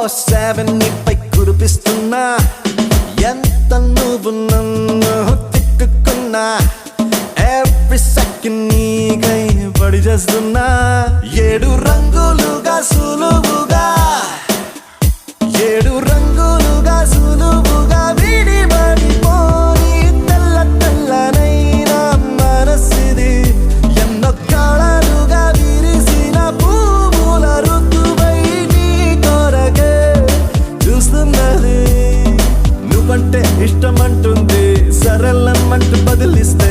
24/7 నీపై కురిపిస్తున్నా ఎంత నువ్వు నన్ను తిట్టుకున్నా ఎవ్రీ సెకండ్ నీకై పడి చేస్తున్నా 7 రంగులుగా సులువుగా 7 రంగులుగా సులువుగా విడిపడిపోయి తెల్ల తెల్లనైనా మనసిది ఎన్నో కాళలుగా విరిసిన పువ్వుల ఋతువై నీ కొరకే చూస్తున్నది నువ్వంటే ఇష్టమంటుంది సరళమంటూ బదిలిస్తే